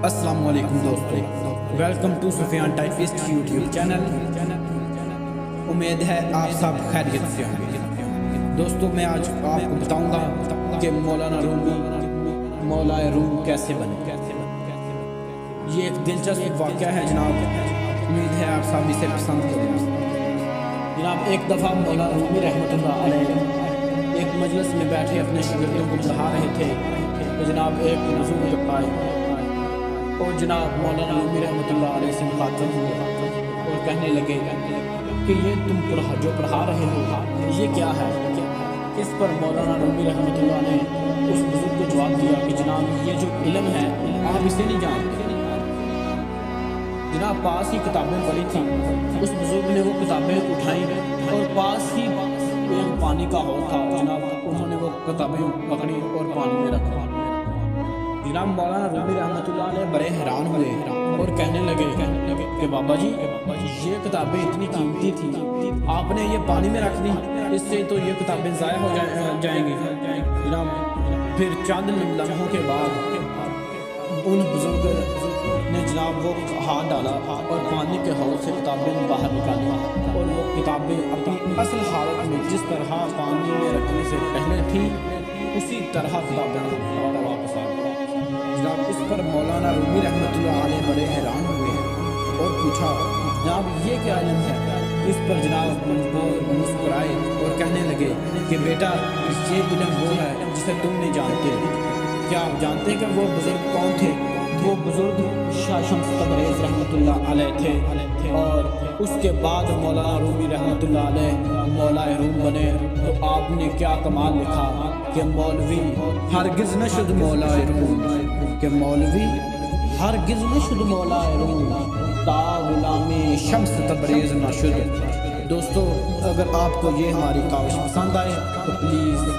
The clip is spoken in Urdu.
السلام علیکم دوستو، welcome to Sufyan typist YouTube channel. امید ہے آپ سب خیریت سے ہوں گے۔ دوستو میں آج آپ کو بتاؤں گا کہ مولانا رومی مولا روم کیسے بنے۔ یہ ایک دلچسپ واقعہ ہے جناب، امید ہے آپ سب اسے پسند کریں گے۔ جناب ایک دفعہ مولانا رومی رحمۃ اللہ علیہ ایک مجلس میں بیٹھے اپنے شاگردوں کو پڑھا رہے تھے تو جناب ایک بزرگ آئے اور جناب مولانا رومی رحمۃ اللہ علیہ سے مخاطب ہوئے اور کہنے لگے کہ یہ تم جو پڑھا رہے ہو یہ کیا ہے؟ اس پر مولانا رومی رحمۃ اللہ نے اس بزرگ کو جواب دیا کہ جناب یہ جو علم ہے آپ اسے نہیں جانتے۔ جناب پاس ہی کتابیں پڑھی تھیں، اس بزرگ نے وہ کتابیں اٹھائیں اور پاس ہی ایک پانی کا ہول تھا، جناب انہوں نے وہ کتابیں پکڑی اور پانی میں رکھا۔ جناب مولانا رومی رحمۃ اللہ علیہ بڑے حیران ہوئے اور کہنے لگے کہ بابا جی یہ کتابیں اتنی قیمتی تھیں، آپ نے یہ پانی میں رکھ دی، اس سے تو یہ کتابیں ضائع ہو جائیں گی۔ جناب پھر چند لمحوں کے بعد ان بزرگ نے جناب وہ ہاتھ ڈالا اور پانی کے حوض سے کتابیں باہر نکالی اور وہ کتابیں اپنی اصل حالت میں جس طرح پانی میں رکھنے سے پہلے تھیں اسی طرح کتابیں واپس آ گئی۔ جناب اس پر مولانا رومی رحمۃ اللہ علیہ بڑے حیران ہوئے اور پوچھا جناب یہ کیا علم ہے؟ اس پر جناب مسکرائے اور کہنے لگے کہ بیٹا یہ علم وہ ہے جسے تم نہیں جانتے۔ کیا آپ جانتے کہ وہ بزرگ کون تھے؟ وہ بزرگ شاہ شمس تبریز رحمۃ اللہ علیہ تھے اور اس کے بعد مولانا رومی رحمۃ اللہ علیہ مولا روم بنے۔ تو آپ نے کیا کمال لکھا کہ مولوی ہرگز نہ شد مولا روم، کہ مولوی ہرگز نہ شد مولا روم، تا غلامی شمس تبریز نہ شد۔ دوستو اگر آپ کو یہ ہماری کاوش پسند آئے تو پلیز